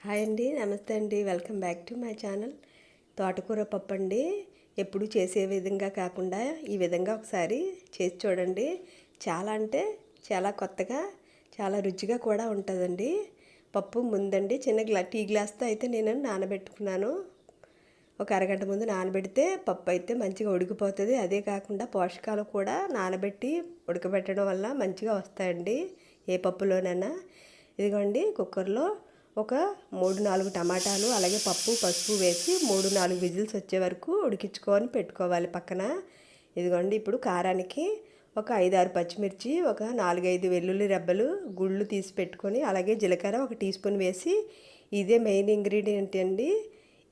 Hi అండి, నమస్తే అండి. Welcome back to my channel. తోటకూర పప్పు అండి. ఎప్పుడు చేసే విధంగా కాకుండా ఈ విధంగా ఒకసారి చేసి చూడండి. చాలా అంటే చాలా కొత్తగా, చాలా రుచిగా కూడా ఉంటుందండి. పప్పు ముందండి చిన్న టీ గ్లాస్తో అయితే నేను నానబెట్టుకున్నాను. ఒక అరగంట ముందు నానబెడితే పప్పు అయితే మంచిగా ఉడికిపోతుంది. అదే కాకుండా పోషకాలు కూడా నానబెట్టి ఉడకబెట్టడం వల్ల మంచిగా వస్తాయండి ఏ పప్పులోనైనా. ఇదిగోండి, కుక్కర్లో ఒక 3-4 టమాటాలు, అలాగే పప్పు, పసుపు వేసి 3-4 విజిల్స్ వచ్చే వరకు ఉడికించుకొని పెట్టుకోవాలి పక్కన. ఇదిగోండి, ఇప్పుడు కారానికి ఒక 5-6 పచ్చిమిర్చి, ఒక 4-5 వెల్లుల్లి రెబ్బలు గుళ్ళు తీసి పెట్టుకొని, అలాగే జీలకర్ర 1 టీ స్పూన్ వేసి, ఇదే మెయిన్ ఇంగ్రీడియంట్ అండి.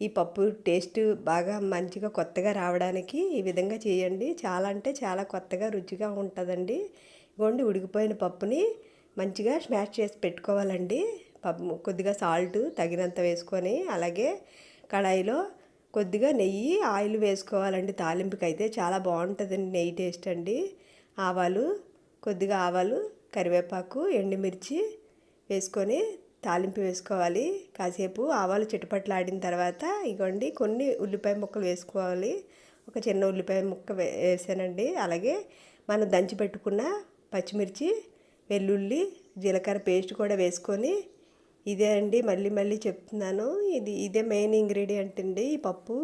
ఈ పప్పు టేస్ట్ బాగా మంచిగా కొత్తగా రావడానికి ఈ విధంగా చేయండి. చాలా అంటే చాలా కొత్తగా రుచిగా ఉంటుందండి. ఇదిగోండి, ఉడికిపోయిన పప్పుని మంచిగా స్మాష్ చేసి పెట్టుకోవాలండి. కొద్దిగా సాల్ట్ తగినంత వేసుకొని, అలాగే కడాయిలో కొద్దిగా నెయ్యి, ఆయిల్ వేసుకోవాలండి. తాలింపుకి అయితే చాలా బాగుంటుందండి నెయ్యి టేస్ట్ అండి. కొద్దిగా ఆవాలు, కరివేపాకు, ఎండుమిర్చి వేసుకొని తాలింపు వేసుకోవాలి. కాసేపు ఆవాలు చిటపట్లాడిన తర్వాత ఇగోండి కొన్ని ఉల్లిపాయ ముక్కలు వేసుకోవాలి. ఒక చిన్న ఉల్లిపాయ ముక్క వేసానండి. అలాగే మనం దంచి పెట్టుకున్న పచ్చిమిర్చి, వెల్లుల్లి, జీలకర్ర పేస్ట్ కూడా వేసుకొని, ఇదే అండి మళ్ళీ మళ్ళీ చెప్తున్నాను, ఇదే మెయిన్ ఇంగ్రీడియంట్ అండి. ఈ పప్పు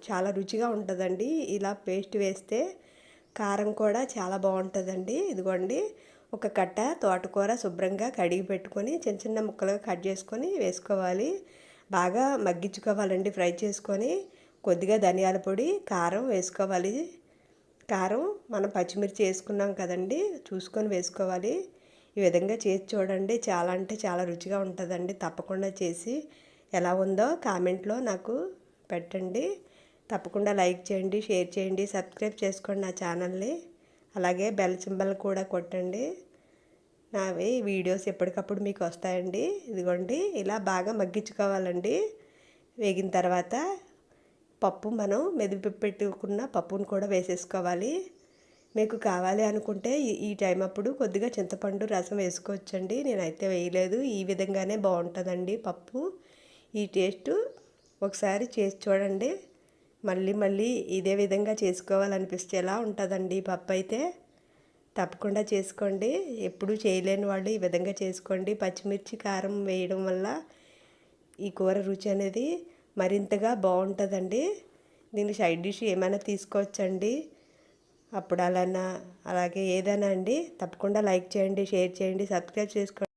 చాలా రుచిగా ఉంటుందండి ఇలా పేస్ట్ వేస్తే. కారం కూడా చాలా బాగుంటుందండి. ఇదిగోండి, ఒక కట్ట తోటకూర శుభ్రంగా కడిగి పెట్టుకొని చిన్న చిన్న ముక్కలుగా కట్ చేసుకొని వేసుకోవాలి. బాగా మగ్గించుకోవాలండి, ఫ్రై చేసుకొని. కొద్దిగా ధనియాల పొడి, కారం వేసుకోవాలి. కారం మనం పచ్చిమిర్చి వేసుకున్నాం కదండి, చూసుకొని వేసుకోవాలి. ఈ విధంగా చేసి చూడండి. చాలా అంటే చాలా రుచిగా ఉంటుందండి. తప్పకుండా చేసి ఎలా ఉందో కామెంట్లో నాకు పెట్టండి. తప్పకుండా లైక్ చేయండి, షేర్ చేయండి, సబ్స్క్రైబ్ చేసుకోండి నా ఛానల్ని. అలాగే బెల్ సింబల్ కూడా కొట్టండి. నావి వీడియోస్ ఎప్పటికప్పుడు మీకు వస్తాయండి. ఇదిగోండి, ఇలా బాగా మగ్గించుకోవాలండి. వేగిన తర్వాత పప్పు మనం మెదిపి పెట్టుకున్న పప్పును కూడా వేసేసుకోవాలి. మీకు కావాలి అనుకుంటే ఈ టైం అప్పుడు కొద్దిగా చింతపండు రసం వేసుకోవచ్చండి. నేనైతే వేయలేదు. ఈ విధంగానే బాగుంటుందండి పప్పు. ఈ టేస్ట్ ఒకసారి చేసి చూడండి. మళ్ళీ మళ్ళీ ఇదే విధంగా చేసుకోవాలనిపిస్తే ఎలా ఉంటుందండి పప్పు అయితే. తప్పకుండా చేసుకోండి. ఎప్పుడు చేయలేని వాళ్ళు ఈ విధంగా చేసుకోండి. పచ్చిమిర్చి, కారం వేయడం వల్ల ఈ కూర రుచి అనేది మరింతగా బాగుంటుందండి. దీని సైడ్ డిష్ ఏమైనా తీసుకోవచ్చండి, అప్పుడాలన్నా అలాగే ఏదైనా అండి. తప్పకుండా లైక్ చేయండి, షేర్ చేయండి, సబ్స్క్రైబ్ చేసుకోండి.